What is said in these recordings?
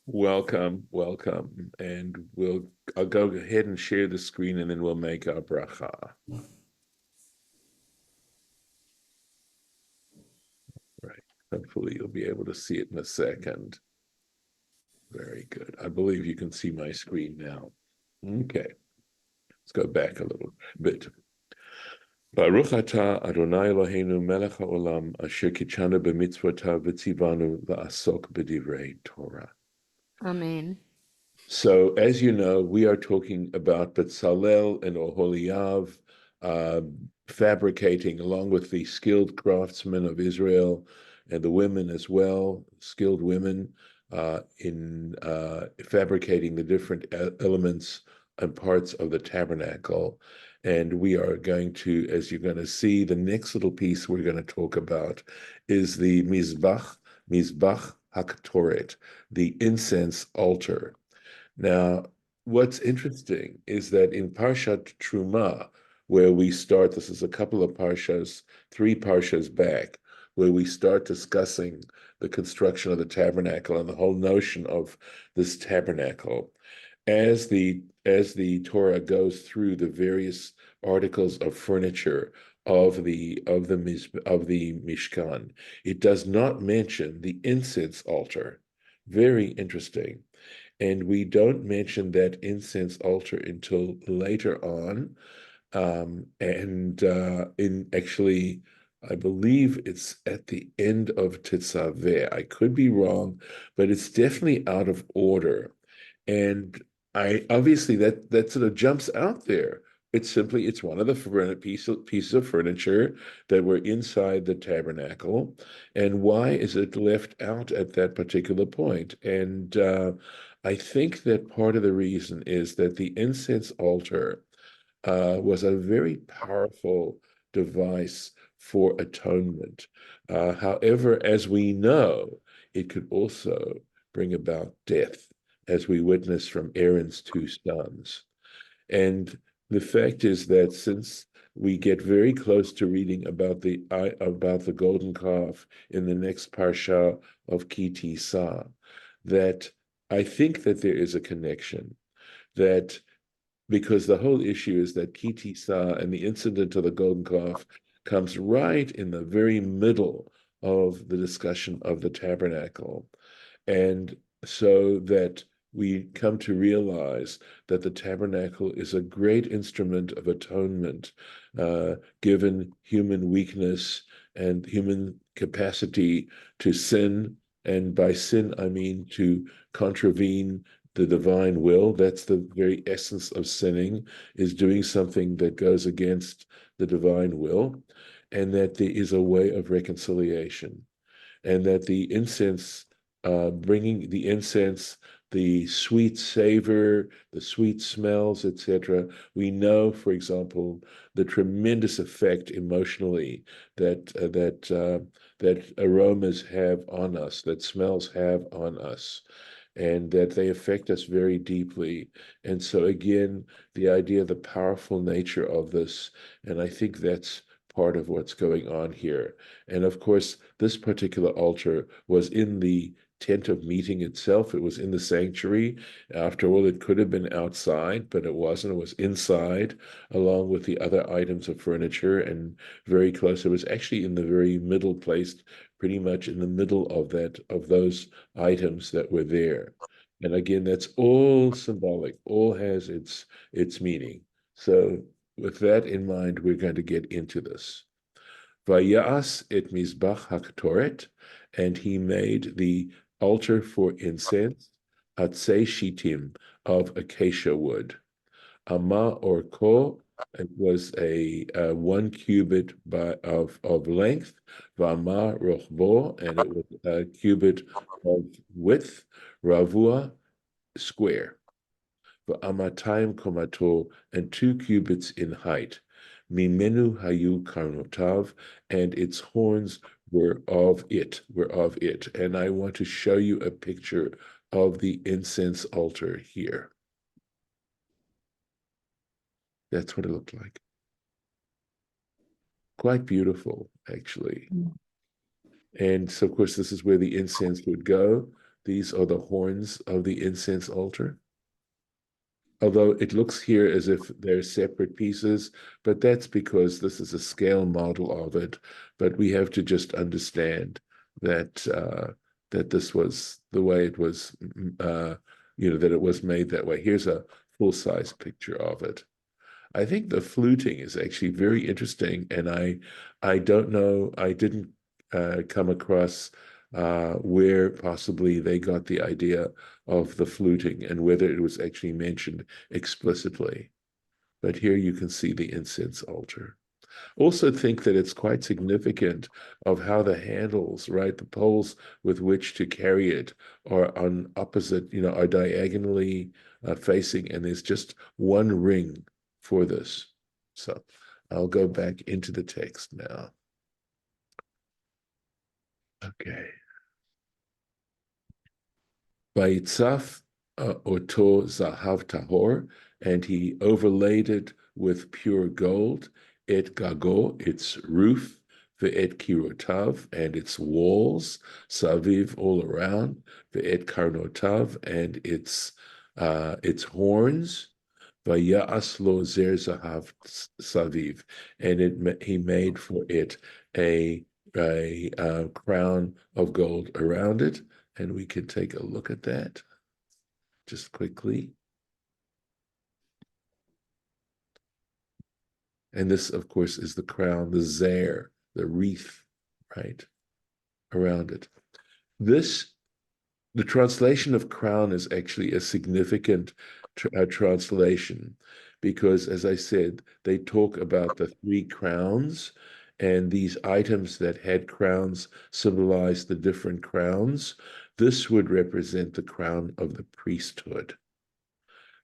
Welcome, welcome. And I'll go ahead and share the screen and then we'll make our bracha. Right. Hopefully you'll be able to see it in a second. Very good. I believe you can see my screen now. Okay. Let's go back a little bit. Baruch atah Adonai Eloheinu melech haolam asher kitshanu b'mitzvotav v'tzivanu la'asok b'divrei Torah. Amen. So, as you know, we are talking about Betzalel and Oholiav fabricating, along with the skilled craftsmen of Israel and the women as well, skilled women in fabricating the different elements and parts of the tabernacle. And we are going to, as you're going to see, the next little piece we're going to talk about is the Mizbach HaKtoret, the incense altar. Now, what's interesting is that in Parshat Truma, where we start, this is a couple of parshas, three parshas back, where we start discussing the construction of the tabernacle and the whole notion of this tabernacle. As the Torah goes through the various articles of furniture of the Mishkan, it does not mention the incense altar. Very interesting. And we don't mention that incense altar until later on. In actually, I believe it's at the end of Tetzaveh. I could be wrong, but it's definitely out of order. And I obviously that sort of jumps out there. It's one of the pieces of furniture that were inside the tabernacle. And why is it left out at that particular point? And I think that part of the reason is that the incense altar was a very powerful device for atonement. However, as we know, it could also bring about death, as we witness from Aaron's two sons. And the fact is that since we get very close to reading about the golden calf in the next parsha of Ki Tisa, that I think that there is a connection that because the whole issue is that Ki Tisa and the incident of the golden calf comes right in the very middle of the discussion of the tabernacle. And so that we come to realize that the tabernacle is a great instrument of atonement, given human weakness and human capacity to sin. And by sin, I mean to contravene the divine will. That's the very essence of sinning, is doing something that goes against the divine will, and that there is a way of reconciliation, and that the incense, bringing the incense, the sweet savor, the sweet smells, etc. We know, for example, the tremendous effect emotionally that aromas have on us, that smells have on us, and that they affect us very deeply. And so again, the idea of the powerful nature of this, and I think that's part of what's going on here. And of course, this particular altar was in the tent of meeting itself. It was in the sanctuary. After all, it could have been outside, but it wasn't. It was inside, along with the other items of furniture, and very close. It was actually in the very middle, placed pretty much in the middle of those items that were there. And again, that's all symbolic, all has its meaning. So with that in mind, we're going to get into this. Vayas et mizbach haktoret, and he made the altar for incense, atzei shitim, of acacia wood. Ama or ko, it was a 1 cubit of length. Vama rochbo, and it was a cubit of width. Ravua, square. V'amatayim komato, and 2 cubits in height. Mimenu hayu karnotav, and its horns were of it. And I want to show you a picture of the incense altar here. That's what it looked like. Quite beautiful, actually. And so, of course, this is where the incense would go. these are the horns of the incense altar. Although it looks here as if they're separate pieces, but that's because this is a scale model of it. But we have to just understand that that this was the way it was, that it was made that way. Here's a full-size picture of it. I think the fluting is actually very interesting, and I don't know, I didn't come across where possibly they got the idea of the fluting and whether it was actually mentioned explicitly. But here you can see the incense altar. Also think that it's quite significant of how the handles, right, the poles with which to carry it are on opposite, are diagonally facing, and there's just one ring for this. So I'll go back into the text now. Okay. Vayitzaf oto zahav tahor, and he overlaid it with pure gold, et gago, its roof, ve'et kirotav, and its walls, saviv, all around, ve'et karnotav, and its horns, vayas lo zer zahav saviv, and he made for it a crown of gold around it. And we can take a look at that just quickly. And this, of course, is the crown, the zer, the wreath, right, around it. The translation of crown is actually a significant translation because, as I said, they talk about the three crowns, and these items that had crowns symbolize the different crowns. This would represent the crown of the priesthood.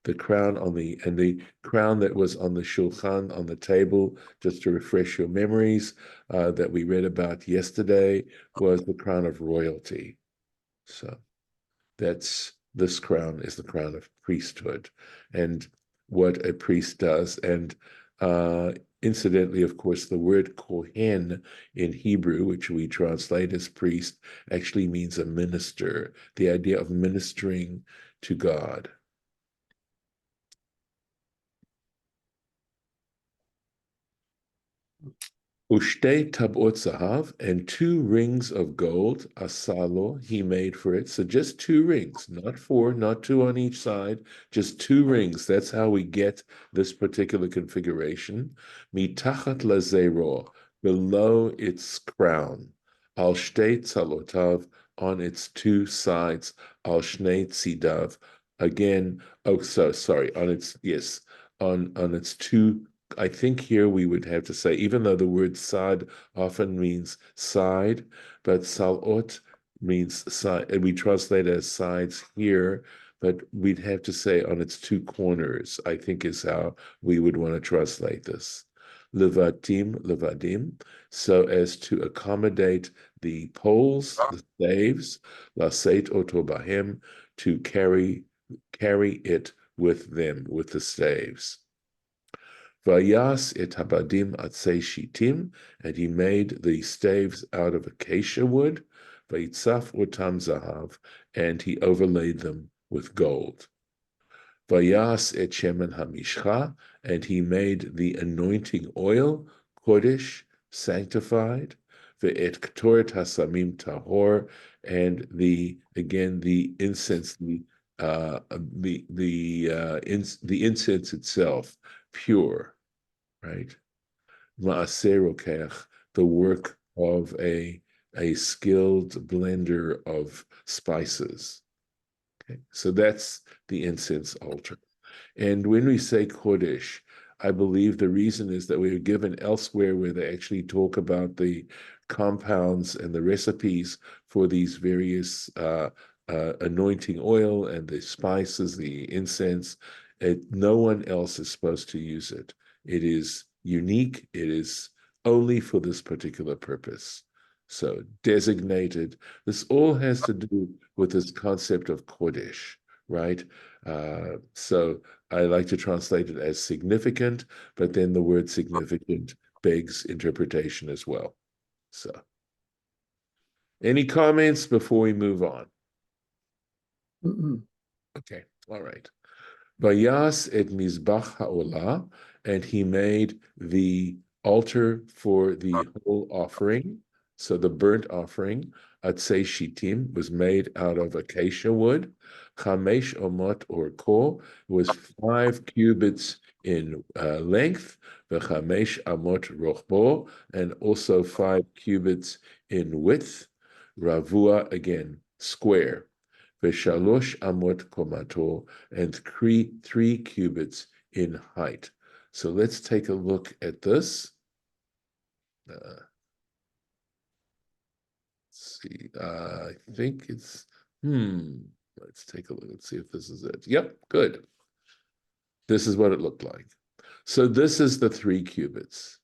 The crown the crown that was on the shulchan, on the table, just to refresh your memories, that we read about yesterday, was the crown of royalty. So this crown is the crown of priesthood and what a priest does. And incidentally, of course, the word kohen in Hebrew, which we translate as priest, actually means a minister, the idea of ministering to God. Ushte tabot zahav, and two rings of gold, asalo, he made for it. So just two rings, not four, not two on each side, just two rings. That's how we get this particular configuration. Mitachat lazero, below its crown. Al shtei tzalotav, on its two sides. Al shnei tzidav, again, on its, yes, on its two. I think here we would have to say, even though the word sad often means side, but salot means side, and we translate it as sides here, but we'd have to say on its two corners, I think is how we would want to translate this. Levadim, so as to accommodate the poles, the staves, laseit oto bahem, to carry it with them, with the staves. Vayas et habadim atzei shitim, and he made the staves out of acacia wood. Vayitzaf otam zahav, and he overlaid them with gold. Vayas et shemen hamishcha, and he made the anointing oil, kodesh, sanctified. Ve'et ktoret hasamim tahor, and the incense, the incense itself, pure, right? Ma'aseh rokeach, the work of a skilled blender of spices. Okay, so that's the incense altar. And when we say Kodesh, I believe the reason is that we are given elsewhere where they actually talk about the compounds and the recipes for these various anointing oil and the spices, the incense. No one else is supposed to use it. It is unique. It is only for this particular purpose. So designated. This all has to do with this concept of Kodesh, right? So I like to translate it as significant, but then the word significant begs interpretation as well. So, any comments before we move on? Okay, all right. Vayas et mizbach ha'olah, and he made the altar for the whole offering. So the burnt offering, atzei shittim, was made out of acacia wood. Chamesh omot or ko was 5 cubits in length, v'chamesh amot rochbo, and also 5 cubits in width. Ravua again, square. V'shalosh amot komato, and 3 cubits in height. So let's take a look at this. Let's see, I think it's, let's take a look and see if this is it. Yep, good. This is what it looked like. So this is the 3 cubits.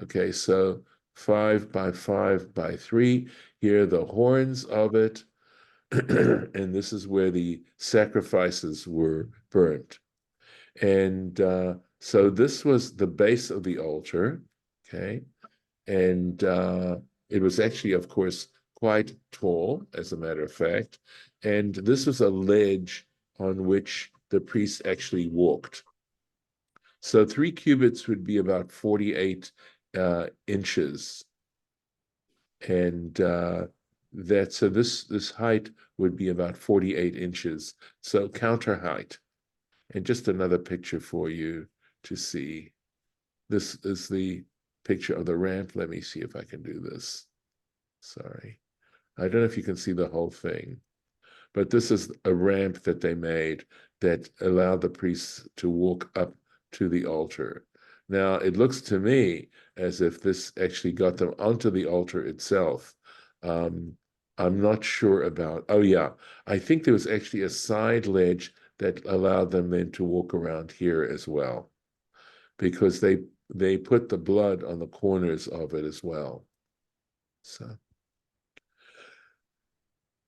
Okay, so 5 by 5 by 3. Here are the horns of it. And this is where the sacrifices were burnt. And so this was the base of the altar, okay? And it was actually, of course, quite tall, as a matter of fact. And this was a ledge on which the priest actually walked. So 3 cubits would be about 48 inches. And so this height would be about 48 inches. So counter height. And just another picture for you to see. This is the picture of the ramp. Let me see if I can do this. Sorry. I don't know if you can see the whole thing, but this is a ramp that they made that allowed the priests to walk up to the altar. Now, it looks to me as if this actually got them onto the altar itself. I'm not sure about, oh yeah, I think there was actually a side ledge that allowed them then to walk around here as well, because they put the blood on the corners of it as well. So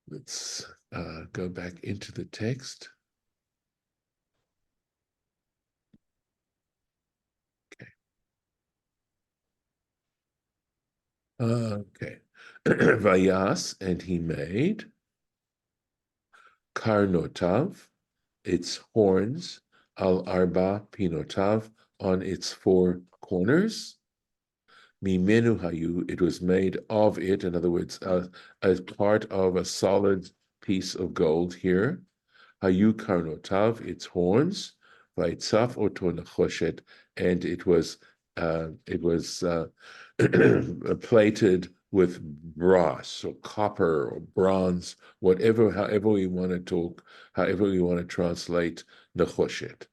let's go back into the text. Okay. Vayas, and he made karnotav, its horns, al arba pinotav, on its 4 corners. Mimenu hayu, it was made of it, in other words, as part of a solid piece of gold here. Hayu karnotav, its horns, vaitzaf oto nechoshet, and it was plated with brass or copper or bronze, however we want to talk, however we want to translate nechoshet.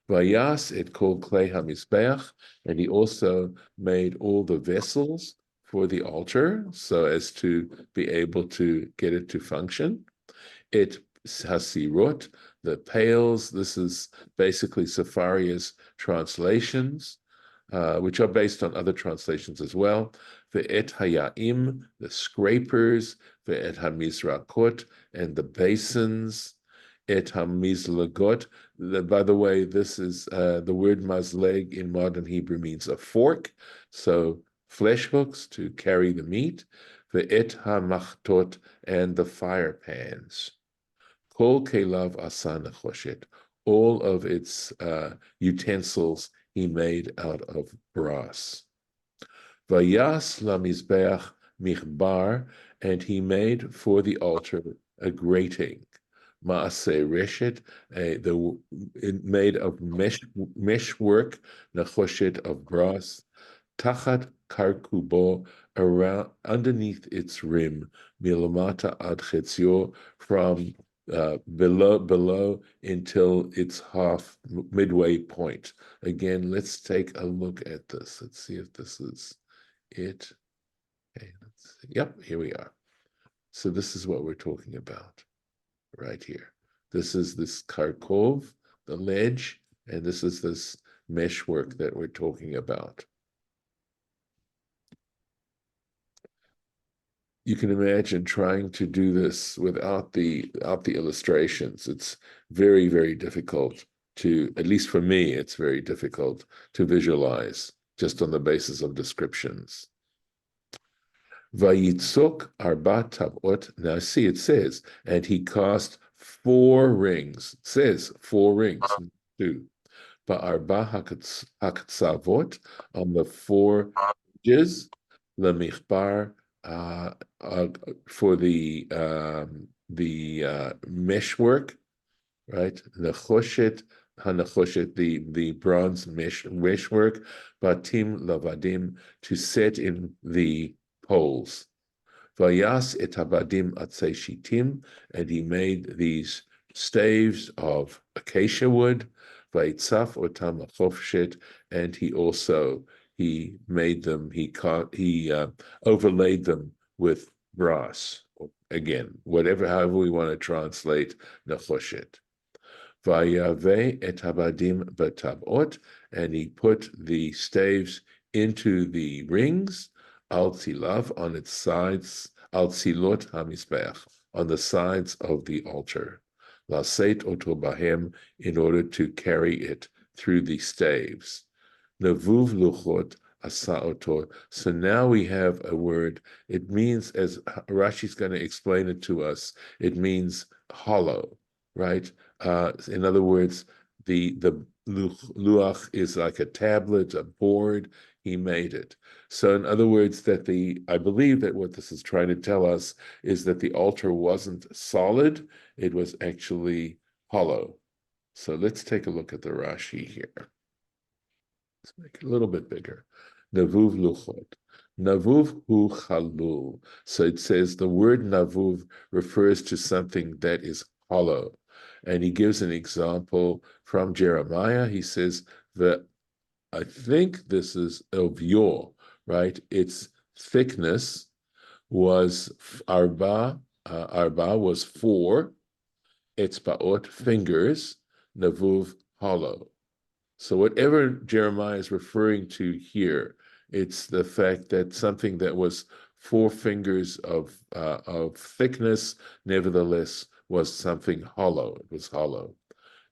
Vayas it called clay hamizbeach, and he also made all the vessels for the altar so as to be able to get it to function. It hasirot, the pails. This is basically Safaria's translations, which are based on other translations as well. Ve'et hayaim, the scrapers. Ve'et hamizrakot, and the basins. Et hamizlagot. By the way, this is the word mazleg in modern Hebrew means a fork. So flesh hooks to carry the meat. Ve'et hamachtot, and the fire pans. Kol kelav asa nechoshet. All of its utensils he made out of brass. Vayas lamizbeach michbar, and he made for the altar a grating. Maaseh reshet, made of meshwork, nechoshet of brass. Tachat karkubo, around underneath its rim, milamata ad chetzio, from below until its half midway point. Again, let's take a look at this. Let's see if this is it. Okay, let's see. Yep, here we are. So this is what we're talking about right here. This is this karkov, the ledge, and this is this meshwork that we're talking about. You can imagine trying to do this without the illustrations. It's very, very difficult to, at least for me, it's very difficult to visualize just on the basis of descriptions. Vayitzok arba tabot. Now see, it says, and he cast four rings. It says four rings, two. Ba'arba hakatzavot, on the four edges, lemichbar, uh, uh, for the meshwork, right? Nechoshet, hanechoshet, the bronze meshwork, batim lavadim, to set in the poles. Vayas et habadim atzei shitim, and he made these staves of acacia wood. Vayitzaf otam lachofshet, and he made them. He overlaid them with brass. Again, however we want to translate nachoshet. Vayave et habadim batabot, and he put the staves into the rings, al tzilav, on its sides, al tzilot hamizbeach, on the sides of the altar, laseit oto bahem, in order to carry it through the staves. Nevuv luchot asa oto. So now we have a word. It means, as Rashi's going to explain it to us, it means hollow, right? In other words, the luach is like a tablet, a board. He made it. So in other words, I believe that what this is trying to tell us is that the altar wasn't solid, it was actually hollow. So let's take a look at the Rashi here. Let's make it a little bit bigger. Navuv luchot. Navuv hu chalul. So it says the word navuv refers to something that is hollow. And he gives an example from Jeremiah. He says that I think this is of yor, right? Its thickness was arba was 4, etzbaot, fingers, navuv, hollow. So whatever Jeremiah is referring to here, it's the fact that something that was 4 fingers of thickness, nevertheless, was something hollow. It was hollow.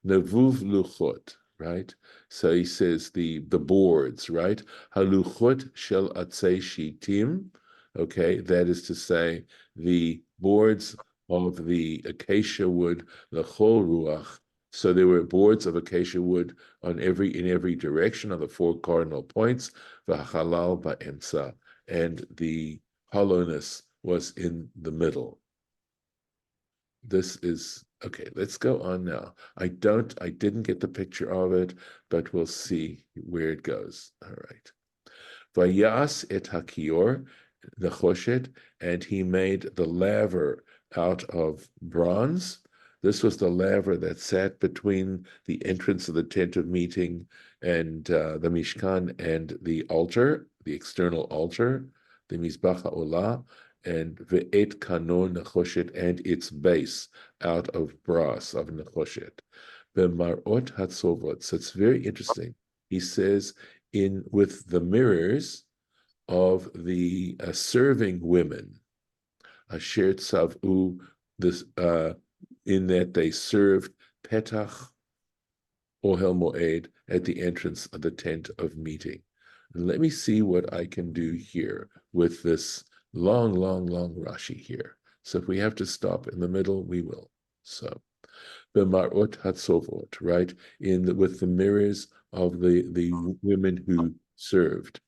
Nevuv luchot, right? So he says the boards, right? Haluchot shel atzei shitim, okay, that is to say the boards of the acacia wood, lechol ruach. So there were boards of acacia wood in every direction on the 4 cardinal points, v'halal ba'emsa, and the hollowness was in the middle. This is okay. Let's go on now. I didn't get the picture of it, but we'll see where it goes. All right. Vayas et hakior nechoshet, and he made the laver out of bronze. This was the laver that sat between the entrance of the tent of meeting and the Mishkan and the altar, the external altar, the Mizbach HaOlah, and ve'et kanon nechoshet, and its base out of brass, of nechoshet. B'marot hatzovot. So it's very interesting. He says with the mirrors of the serving women, asher tzavu, this in that they served petach ohel moed, at the entrance of the tent of meeting. And let me see what I can do here with this long Rashi here. So if we have to stop in the middle, we will. So, b'marot hatzovot, right? With the mirrors of the women who served.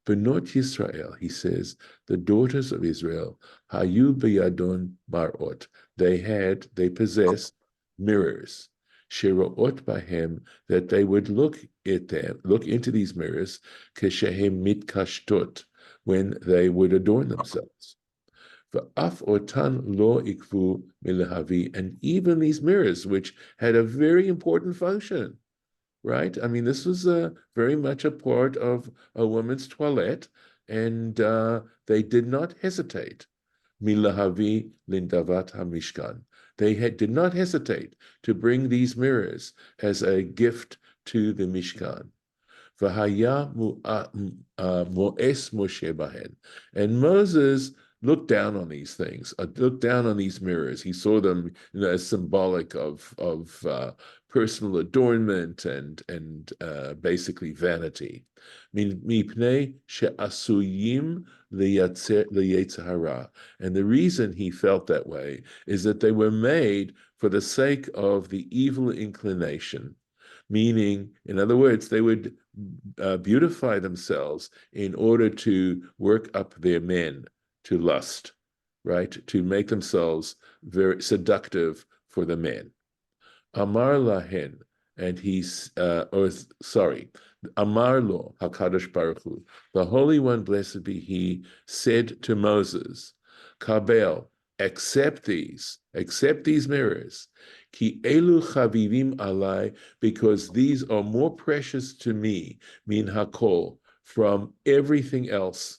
Benot Yisrael, he says, the daughters of Israel, hayu b'yadon marot, they possessed mirrors, sheroot bahem, that they would look into these mirrors, keshehem mitkashtot, when they would adorn themselves. V'af otan lo ikvu milahavi, and even these mirrors, which had a very important function, right? I mean, this was very much a part of a woman's toilette, and they did not hesitate. Milahavi lindavat hamishkan. They did not hesitate to bring these mirrors as a gift to the Mishkan. V'haya mo'es Moshe bahen. And Moses looked down on these things, looked down on these mirrors. He saw them, as symbolic of personal adornment and basically vanity. Mipnei she'asuyim leyetzer hara. And the reason he felt that way is that they were made for the sake of the evil inclination, meaning, in other words, they would beautify themselves in order to work up their men to lust, right? To make themselves very seductive for the men. Amar lahen, and he's, Amar lo, HaKadosh Baruch Hu, the Holy One, blessed be He, said to Moses, Kabel, accept these mirrors, ki elu chavivim alai, because these are more precious to me, min hakol, from everything else.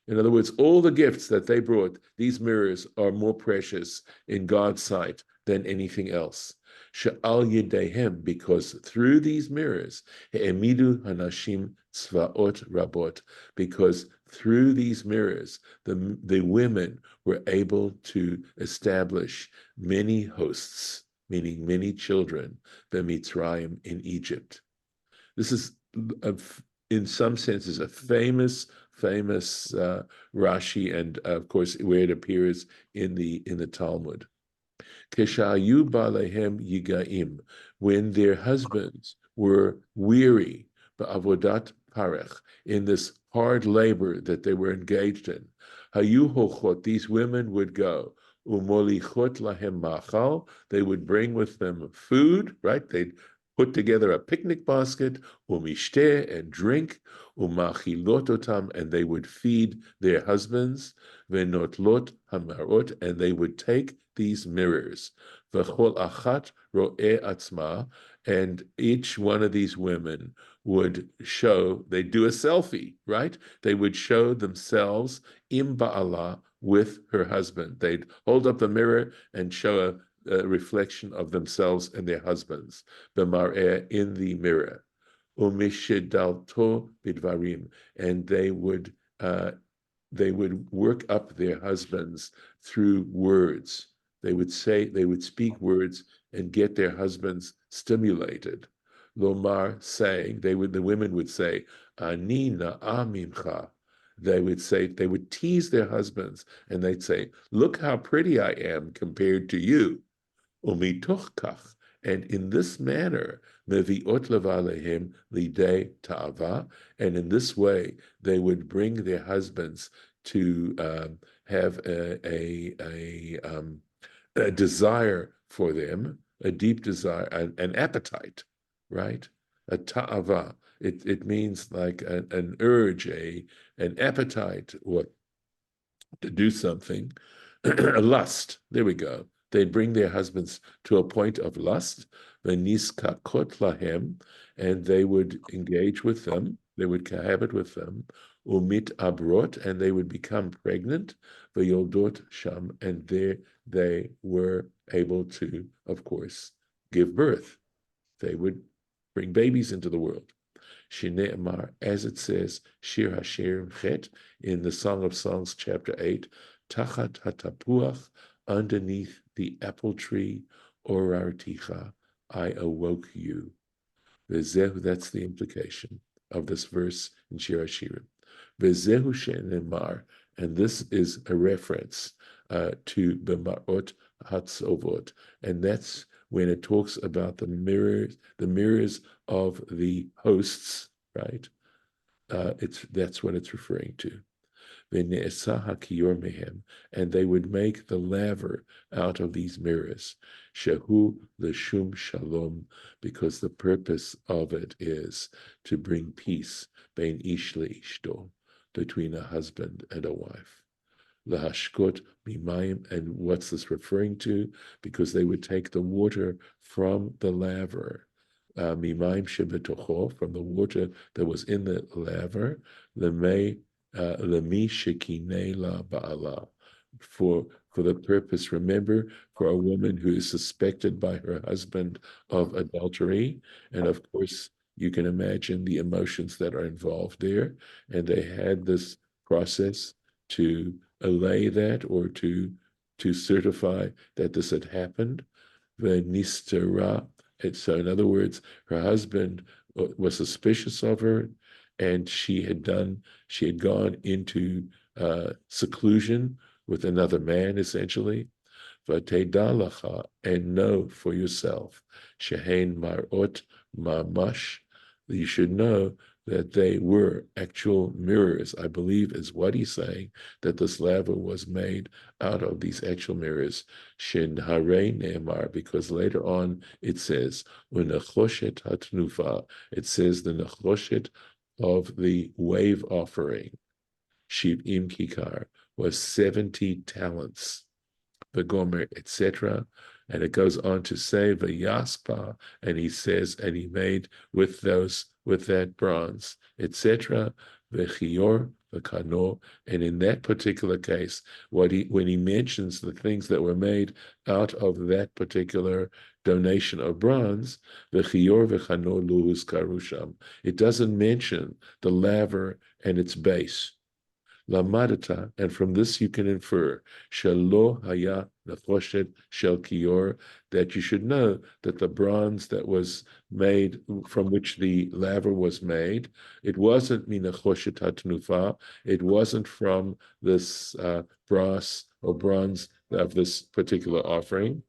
In other words, all the gifts that they brought, these mirrors are more precious in God's sight than anything else. Sha'al yedehem, because through these mirrors, he'emidu hanashim tzvaot rabot, because through these mirrors, the women were able to establish many hosts, meaning many children, the Mitzrayim in Egypt. This is, in some senses, a famous Rashi, and of course where it appears in the Talmud. Keshayu balehem yigaim, when their husbands were weary, ba'avodat parech, in this hard labor that they were engaged in. Hayu hochot, these women would go. Umolichot lahem machal, they would bring with them food, right? They'd put together a picnic basket, umishteh, and drink, umachilot otam, and they would feed their husbands, venotlot hamarot, and they would take these mirrors, v'chol achat ro'eh atzma, and each one of these women would show, they do a selfie, right? They would show themselves im ba'ala, with her husband. They'd hold up the mirror and show a reflection of themselves and their husbands, b'mar'eh, in the mirror, umishidalto bidvarim, and they would work up their husbands through words. They would speak words and get their husbands stimulated. Lomar, saying, the women would say, Ani na'amimcha. They would tease their husbands, and they'd say, look how pretty I am compared to you. Umitochkach, and in this manner, meviot levalehem lidei ta'ava, and in this way, they would bring their husbands to have a desire for them, a deep desire, an appetite, right? A ta'ava. It means like an urge, an appetite, or to do something, a lust. There we go. They'd bring their husbands to a point of lust, v'niskakot lahem, and they would engage with them. They would cohabit with them, umit abrot, and they would become pregnant, v'yoldot sham, and there they were able to, of course, give birth. They would bring babies into the world. Shine'emar, as it says, Shir HaShirim Chet, in the Song of Songs, chapter 8, Tachat HaTapuach, underneath the apple tree, Orarticha, I awoke you. Vezehu, that's the implication of this verse in Shir HaShirim. Vezehu she'nemar, and this is a reference to B'marot HaTzovot, and that's when it talks about the mirrors of the hosts, right? That's what it's referring to. And they would make the laver out of these mirrors. Shehu l'shum shalom, because the purpose of it is to bring peace bein ish leishto, between a husband and a wife. Lahashkot mimayim, and what's this referring to? Because they would take the water from the laver, mimayim shebetocho, from the water that was in the laver, lemi shekinei la ba'ala, for the purpose, remember, for a woman who is suspected by her husband of adultery, and of course you can imagine the emotions that are involved there, and they had this process to allay that, or to certify that this had happened. V'nistera, so in other words, her husband was suspicious of her, and she had gone into seclusion with another man, essentially. v'ted'a lacha, and know for yourself, shehein marot mamash, you should know that they were actual mirrors. I believe is what he's saying, that this laver was made out of these actual mirrors. Shin hare ne'emar, because later on it says, u'nechoshet hatnufa, it says the nechoshet of the wave offering, shiv'im kikar, was 70 talents, the gomer, etc. And it goes on to say vaYaspa, and he says, and he made with that bronze, etc. V'chior v'kano, and in that particular case, when he mentions the things that were made out of that particular donation of bronze, v'chior v'kano luhus karusham, it doesn't mention the laver and its base. Lamadata, and from this you can infer, shelo haya nechoshet shel kior, that you should know that the bronze that was made, from which the laver was made, it wasn't minachoshet hatnufa, it wasn't from this brass or bronze of this particular offering.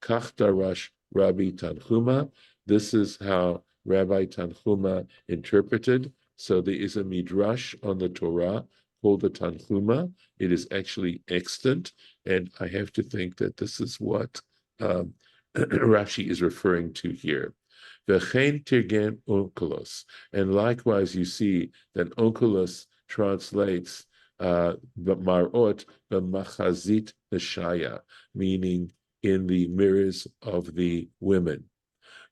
Kach darash Rabbi Tanchuma, this is how Rabbi Tanchuma interpreted. So there is a midrash on the Torah called the Tanchuma. It is actually extant, and I have to think that this is what Rashi is referring to here. V'chein tirgem onkelos, and likewise you see that onkelos translates marot b'machazit neshaya, meaning in the mirrors of the women.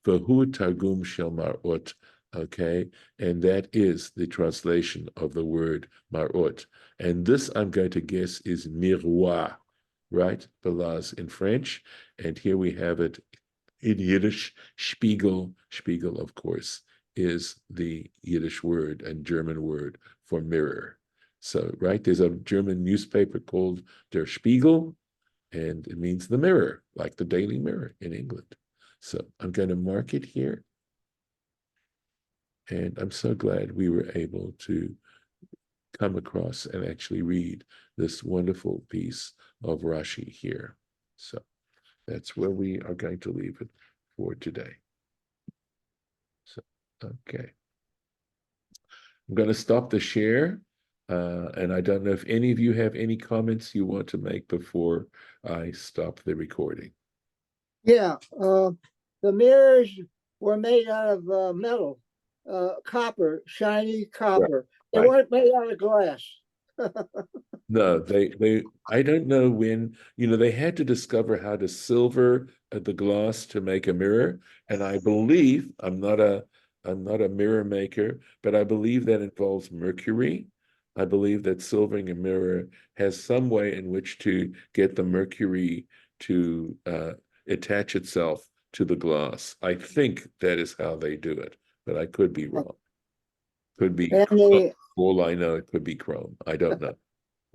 V'hu targum shel marot, okay, and that is the translation of the word marot. And this, I'm going to guess, is miroir, right? Belaz in French, and here we have it in Yiddish, Spiegel. Spiegel, of course, is the Yiddish word and German word for mirror. So, right, there's a German newspaper called Der Spiegel, and it means the mirror, like the Daily Mirror in England. So I'm going to mark it here. And I'm so glad we were able to come across and actually read this wonderful piece of Rashi here. So that's where we are going to leave it for today. So, okay. I'm going to stop the share. And I don't know if any of you have any comments you want to make before I stop the recording. Yeah, the mirrors were made out of metal, copper, shiny copper. They weren't made out of glass. No, I don't know when, they had to discover how to silver the glass to make a mirror. And I believe, I'm not a mirror maker, but I believe that involves mercury. I believe that silvering a mirror has some way in which to get the mercury to attach itself to the glass. I think that is how they do it, but I could be wrong. Could be chrome. All I know, it could be chrome. I don't know.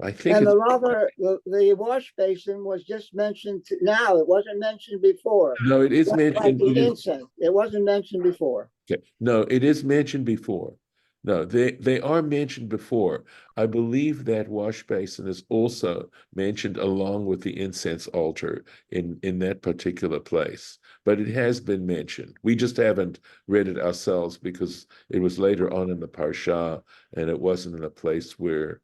I think and the laver, the wash basin was just mentioned now. It wasn't mentioned before. No, it is mentioned. Like the incense, it wasn't mentioned before. Okay. No, it is mentioned before. No, they are mentioned before. I believe that wash basin is also mentioned along with the incense altar in that particular place. But it has been mentioned. We just haven't read it ourselves because it was later on in the Parsha, and it wasn't in a place where,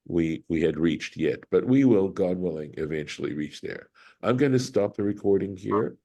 we had reached yet. But we will, God willing, eventually reach there. I'm going to stop the recording here.